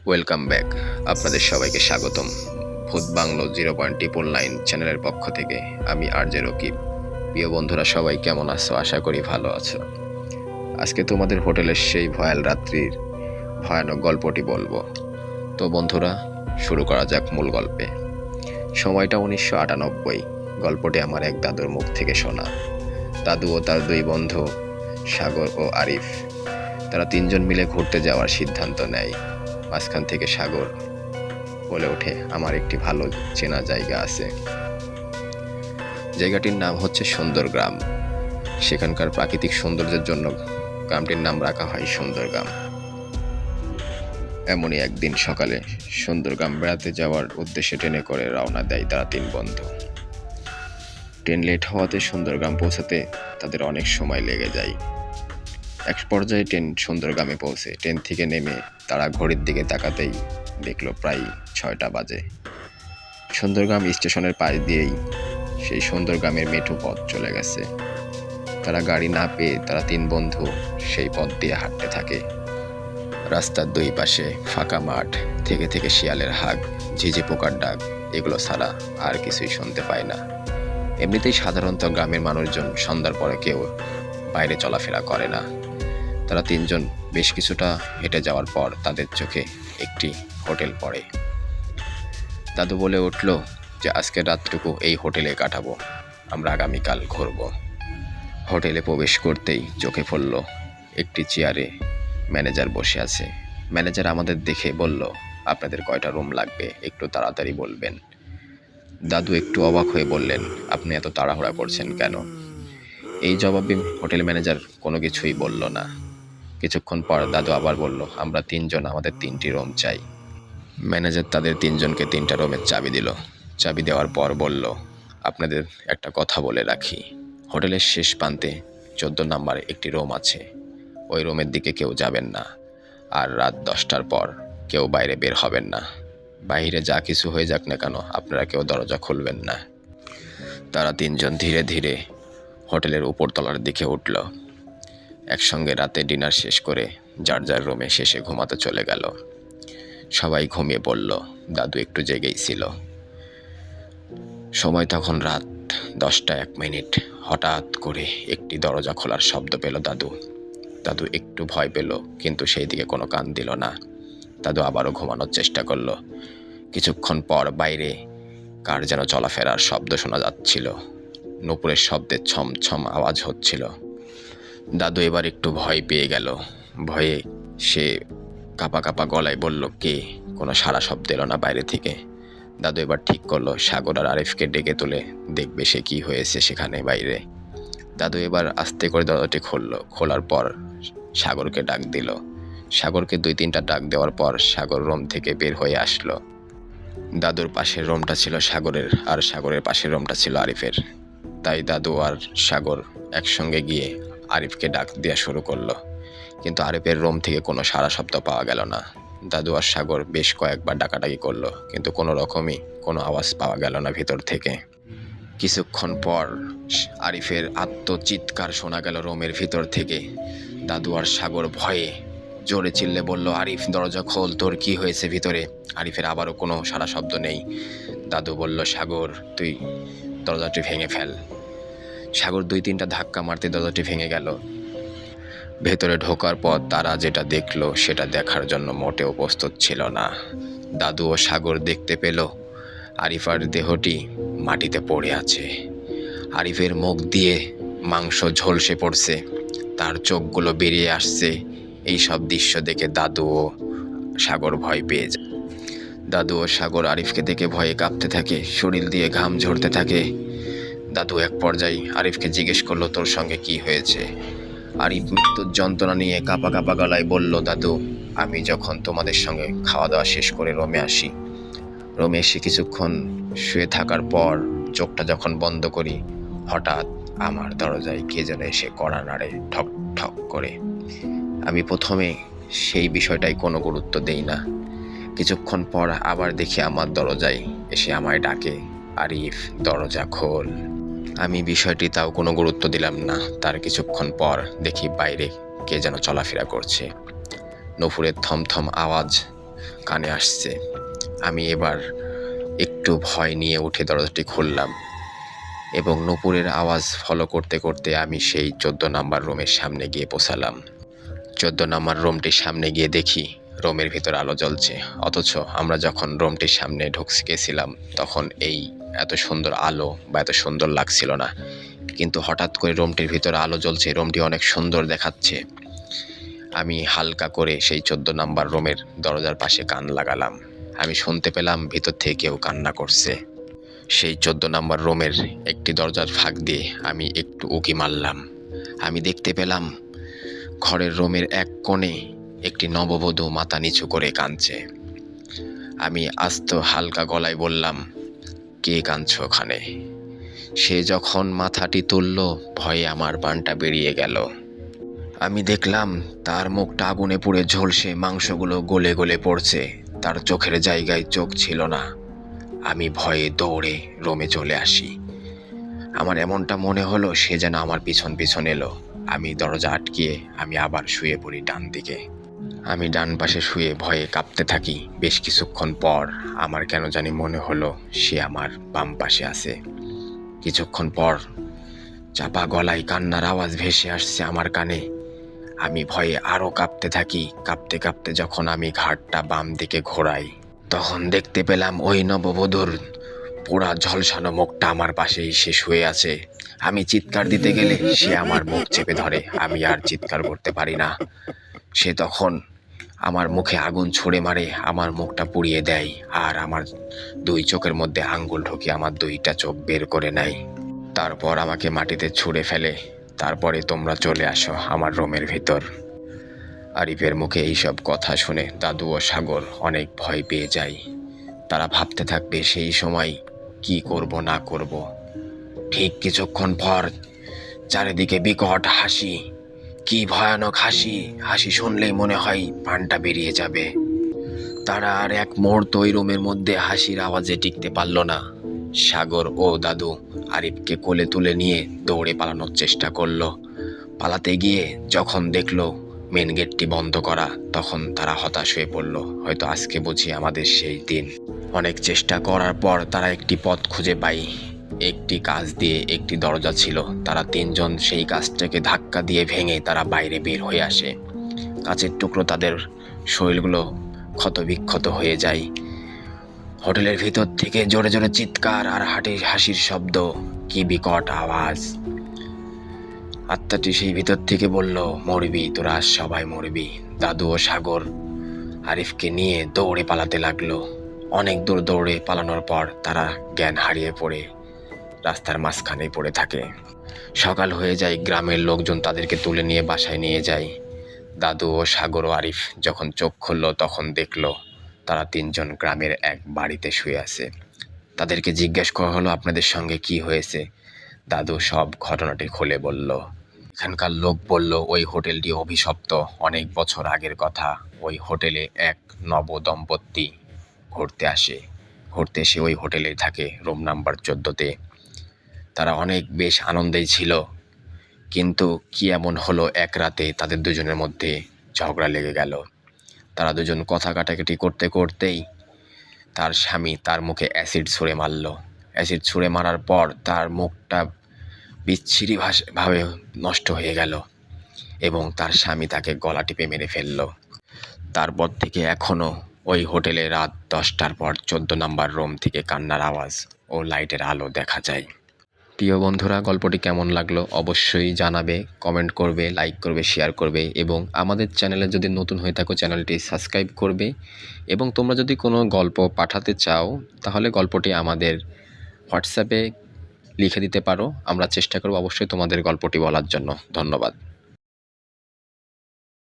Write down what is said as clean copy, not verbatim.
Welcome back. আপনাদের সবাইকে স্বাগতম ভূত বাংলো 0.999 চ্যানেলের পক্ষ থেকে। আমি আরজে রকিব। প্রিয় বন্ধুরা, সবাই কেমন আছো? আশা করি ভালো আছো। আজকে তোমাদের হোটেলের সেই ভয়াল রাত্রির ভয়ানক গল্পটি বলবো। তো বন্ধুরা, শুরু করা যাক মূল গল্পে। সময়টা 1998। গল্পটি আমার এক দাদুর মুখ থেকে শোনা। দাদু ও তার দুই বন্ধু সাগর ও আরিফ, তারা তিনজন মিলে ঘুরতে যাওয়ার সিদ্ধান্ত নেয়। মাঝখান থেকে সাগর বলে ওঠে, আমার একটি ভালো চেনা জায়গা আছে। জায়গাটির নাম হচ্ছে সুন্দর গ্রাম। সেখানকার প্রাকৃতিক সৌন্দর্যের জন্য গ্রামটির নাম রাখা হয় সুন্দর গ্রাম। এমনই একদিন সকালে সুন্দরগ্রাম বেড়াতে যাওয়ার উদ্দেশ্যে ট্রেনে করে রওনা দেয় তারা তিন বন্ধু। ট্রেন লেট হওয়াতে সুন্দরগ্রাম পৌঁছাতে তাদের অনেক সময় লেগে যায়। এক পর্যায়ে ট্রেন সুন্দরগ্রামে পৌঁছে ট্রেন থেকে নেমে তারা ঘড়ির দিকে তাকাতেই দেখলো প্রায় 6টা বাজে। সুন্দরগ্রাম স্টেশনের পাশ দিয়েই সেই সুন্দরগ্রামের মেঠো পথ চলে গেছে। তারা গাড়ি না পেয়ে তারা তিন বন্ধু সেই পথ দিয়ে হাঁটতে থাকে। রাস্তার দুই পাশে ফাঁকা মাঠ, থেকে থেকে শিয়ালের হাঁক, ঝিঝি পোকার ডাক, এগুলো ছাড়া আর কিছুই শুনতে পায় না। এমনিতেই সাধারণত গ্রামের মানুষজন সন্ধ্যার পরে কেউ বাইরে চলাফেরা করে না। তারা তিনজন বেশ কিছুটা হেঁটে যাওয়ার পর তাদের চোখে একটি হোটেল পড়ে। দাদু বলে উঠল যে আজকের রাতটুকু এই হোটেলে কাটাবো, আমরা আগামীকাল ঘুরব। হোটেলে প্রবেশ করতেই চোখে পড়ল একটি চেয়ারে ম্যানেজার বসে আছে। ম্যানেজার আমাদের দেখে বলল, আপনাদের কয়টা রুম লাগবে একটু তাড়াতাড়ি বলবেন। দাদু একটু অবাক হয়ে বললেন, আপনি এত তাড়াহুড়া করছেন কেন? এই জবাবে হোটেল ম্যানেজার কোনো কিছুই বলল না। কিছুক্ষণ পর দাদু আবার বলল, আমরা তিনজন, আমাদের 3টি রুম চাই। ম্যানেজার তাদের তিনজনকে 3টা রুমের চাবি দিল। চাবি দেওয়ার পর বলল, আপনাদের একটা কথা বলে রাখি, হোটেলের শেষ প্রান্তে 14 নম্বর একটি রুম আছে। ওই রুমের দিকে কেউ যাবেন না, আর রাত 10টার পর কেউ বাইরে বের হবেন না। বাইরে যা কিছু হয়ে যাক না কেন, আপনারা কেউ দরজা খুলবেন না। তারা তিনজন ধীরে ধীরে হোটেলের উপরতলার দিকে উঠল। একসঙ্গে রাতে ডিনার শেষ করে যার যার রুমে শেষে ঘুমাতে চলে গেল। সবাই ঘুমিয়ে পড়ল, দাদু একটু জেগেই ছিল। সময় তখন রাত 10টা 1 মিনিট। হঠাৎ করে একটি দরজা খোলার শব্দ পেল দাদু। দাদু একটু ভয় পেল, কিন্তু সেই দিকে কোনো কান দিল না। দাদু আবারও ঘুমানোর চেষ্টা করল। কিছুক্ষণ পর বাইরে কার যেন চলাফেরার শব্দ শোনা যাচ্ছিল। নুপুরের শব্দে ছমছম আওয়াজ হচ্ছিল। দাদু এবার একটু ভয় পেয়ে গেল। ভয়ে সে কাঁপা কাঁপা গলায় বলল, কে? কোনো সাড়া শব্দ এলো না বাইরে থেকে। দাদু এবার ঠিক করলো সাগর আর আরিফকে ডেকে তুলে দেখবে সে কি হয়েছে সেখানে বাইরে। দাদু এবার আস্তে করে দরজাটি খোলার পর সাগরকে ডাক দিল। সাগরকে 2-3টা ডাক দেওয়ার পর সাগর রুম থেকে বের হয়ে আসলো। দাদুর পাশের রুমটা ছিল সাগরের, আর সাগরের পাশের রুমটা ছিল আরিফের। তাই দাদু আর সাগর একসঙ্গে গিয়ে আরিফকে ডাক দেওয়া শুরু করলো, কিন্তু আরিফের রুম থেকে কোনো সাড়া শব্দ পাওয়া গেল না। দাদু আর সাগর বেশ কয়েকবার ডাকাডাকি করলো, কিন্তু কোনো রকমই কোনো আওয়াজ পাওয়া গেল না ভিতর থেকে। কিছুক্ষণ পর আরিফের আত্মচিৎকার শোনা গেল রুমের ভিতর থেকে। দাদু আর সাগর ভয়ে জোরে চিল্লে বলল, আরিফ দরজা খোল, তোর কি হয়েছে ভিতরে? আরিফের আবারও কোনো সাড়া শব্দ নেই। দাদু বলল, সাগর তুই দরজাটি ভেঙে ফেল। সাগর 2-3টা ধাক্কা মারতে দরজাটি ভেঙে গেল। ভেতরে ঢোকার পর তারা যেটা দেখলো সেটা দেখার জন্য মোটেও প্রস্তুত ছিল না। দাদু ও সাগর দেখতে পেল আরিফার দেহটি মাটিতে পড়ে আছে। আরিফের মুখ দিয়ে মাংস ঝলসে পড়ছে, তার চোখগুলো বেরিয়ে আসছে। এই সব দৃশ্য দেখে দাদু ও সাগর ভয় পেয়ে যায়। দাদু ও সাগর আরিফকে দেখে ভয়ে কাঁপতে থাকে, শরীর দিয়ে ঘাম ঝরতে থাকে। দাদু এক পর্যায়ে আরিফকে জিজ্ঞেস করলো, তোর সঙ্গে কি হয়েছে? আরিফ মৃত্যুর যন্ত্রণা নিয়ে কাঁপা কাঁপা গলায় বলল, দাদু আমি যখন তোমাদের সঙ্গে খাওয়া দাওয়া শেষ করে রুমে আসি, রুমে এসে কিছুক্ষণ শুয়ে থাকার পর চোখটা যখন বন্ধ করি, হঠাৎ আমার দরজায় কে যেন এসে কড়া নাড়ে ঠক ঠক করে। আমি প্রথমে সেই বিষয়টাই কোনো গুরুত্ব দেই না। কিছুক্ষণ পর আবার দেখি আমার দরজায় এসে আমায় ডাকে, আরিফ দরজা খোল। আমি বিষয়টি তাও কোনো গুরুত্ব দিলাম না। তার কিছুক্ষণ পর দেখি বাইরে কে যেন চলাফেরা করছে। নুপুরের থমথম আওয়াজ কানে আসছে। আমি এবার একটু ভয় নিয়ে উঠে দরজাটি খুললাম এবং নূপুরের আওয়াজ ফলো করতে করতে আমি সেই 14 নাম্বার রুমের সামনে গিয়ে পৌঁছালাম। 14 নাম্বার রুমটির সামনে গিয়ে দেখি রুমের ভিতর আলো জ্বলছে, অথচ আমরা যখন রুমটির সামনে ঢুকতে গেছিলাম তখন এই এত সুন্দর আলো বা এত সুন্দর লাগছিল না। কিন্তু হঠাৎ করে রুমটির ভিতরে আলো জ্বলছে, রুমটি অনেক সুন্দর দেখাচ্ছে। আমি হালকা করে সেই 14 নাম্বার রুমের দরজার পাশে কান লাগালাম। আমি শুনতে পেলাম ভিতর থেকে কেউ কান্না করছে। সেই 14 নাম্বার রুমের একটি দরজার ফাঁক দিয়ে আমি একটু উঁকি মারলাম। আমি দেখতে পেলাম ঘরের রুমের এক কোণে একটি নববধূ মাথা নিচু করে কাঁদছে। আমি আস্ত হালকা গলায় বললাম, কে কাঁদছো ওখানে? সে যখন মাথাটি তুলল, ভয়ে আমার প্রাণটা বেরিয়ে গেল। আমি দেখলাম তার মুখটা আগুনে পুড়ে ঝলসে মাংসগুলো গলে গলে পড়ছে, তার চোখের জায়গায় চোখ ছিল না। আমি ভয়ে দৌড়ে রুমে চলে আসি। আমার এমনটা মনে হলো সে যেন আমার পিছন পিছন এলো। আমি দরজা আটকিয়ে আমি আবার শুয়ে পড়ি ডান দিকে। আমি ডান পাশে শুয়ে ভয়ে কাঁপতে থাকি। বেশ কিছুক্ষণ পর আমার কেন জানি মনে হলো সে আমার বাম পাশে আছে। কিছুক্ষণ পর চাপা গলায় কান্নার আওয়াজ ভেসে আসছে আমার কানে। আমি ভয়ে আরও কাঁপতে থাকি। কাঁপতে কাঁপতে যখন আমি ঘাড়টা বাম দিকে ঘোরাই, তখন দেখতে পেলাম ওই নববধূর পোড়া ঝলসানো মুখটা আমার পাশে এসে শুয়ে আছে। আমি চিৎকার দিতে গেলে সে আমার মুখ চেপে ধরে। আমি আর চিৎকার করতে পারি না। সে তখন আমার মুখে আগুন ছুঁড়ে মারে, আমার মুখটা পুড়িয়ে দেয় আর আমার দুই চোখের মধ্যে আঙ্গুল ঢুকিয়ে আমার দুইটা চোখ বের করে নেয়। তারপর আমাকে মাটিতে ছুঁড়ে ফেলে। তারপরে তোমরা চলে আসো আমার রুমের ভিতর। আরিফের মুখে এইসব কথা শুনে দাদু ও সাগর অনেক ভয় পেয়ে যায়। তারা ভাবতে থাকবে সেই সময় কি করব না করব। ঠিক কিছুক্ষণ পর চারিদিকে বিকট হাসি, কি ভয়ানক হাসি! হাসি শুনলেই মনে হয় প্রাণটা বেরিয়ে যাবে। তারা আর এক মুহূর্ত ওই রুমের মধ্যে হাসির আওয়াজে টিকতে পারল না। সাগর ও দাদু আরিফকে কোলে তুলে নিয়ে দৌড়ে পালানোর চেষ্টা করলো। পালাতে গিয়ে যখন দেখলো মেন গেটটি বন্ধ করা, তখন তারা হতাশ হয়ে পড়ল। হয়তো আজকে বুঝি আমাদের সেই দিন। অনেক চেষ্টা করার পর তারা একটি পথ খুঁজে পায়। একটি কাঁচ দিয়ে একটি দরজা ছিল। তারা তিনজন সেই কাঁচটাকে ধাক্কা দিয়ে ভেঙে তারা বাইরে বের হয়ে আসে। কাঁচের টুকরো তাদের শরীরগুলো ক্ষতবিক্ষত হয়ে যায়। হোটেলের ভিতর থেকে জোরে জোরে চিৎকার আর হাসির শব্দ, কি বিকট আওয়াজ! আত্মাটি সেই ভিতর থেকে বলল, মরবি তোরা, সবাই মরবি। দাদু ও সাগর আরিফকে নিয়ে দৌড়ে পালাতে লাগলো। অনেক দূর দৌড়ে পালানোর পর তারা জ্ঞান হারিয়ে পড়ে রাস্তার মাঝখানেই পড়ে থাকে। সকাল হয়ে যায়। গ্রামের লোকজন তাদেরকে তুলে নিয়ে বাসায় নিয়ে যায়। দাদু ও সাগর ও আরিফ যখন চোখ খুলল, তখন দেখলো তারা তিনজন গ্রামের এক বাড়িতে শুয়ে আছে। তাদেরকে জিজ্ঞেস করা হলো, আপনাদের সঙ্গে কি হয়েছে? দাদু সব ঘটনাটি খুলে বলল। এখানকার লোক বলল, ওই হোটেলটি অভিশপ্ত। অনেক বছর আগের কথা। ওই হোটেলে এক নব দম্পতি ঘুরতে এসে ওই হোটেলেই থাকে, রুম নাম্বার 14-তে। তারা অনেক বেশ আনন্দেই ছিল। কিন্তু কি এমন হলো, এক রাতে তাদের দুজনের মধ্যে ঝগড়া লেগে গেল। তারা দুজন কথা কাটাকাটি করতে করতেই তার স্বামী তার মুখে অ্যাসিড ছুঁড়ে মারল। অ্যাসিড ছুঁড়ে মারার পর তার মুখটা বিচ্ছিরি ভাবে নষ্ট হয়ে গেল এবং তার স্বামী তাকে গলা টিপে মেরে ফেলল। তারপর থেকে এখনও ওই হোটেলে রাত 10টার পর 14 নাম্বার রুম থেকে কান্নার আওয়াজ ও লাইটের আলো দেখা যায়। প্রিয় বন্ধুরা, গল্পটি কেমন লাগলো অবশ্যই জানাবে, কমেন্ট করবে, লাইক করবে, শেয়ার করবে এবং আমাদের চ্যানেলে যদি নতুন হয়ে থাকো চ্যানেলটি সাবস্ক্রাইব করবে। এবং তোমরা যদি কোনো গল্প পাঠাতে চাও তাহলে গল্পটি আমাদের হোয়াটসঅ্যাপে লিখে দিতে পারো। আমরা চেষ্টা করব অবশ্যই তোমাদের গল্পটি বলার জন্য। ধন্যবাদ।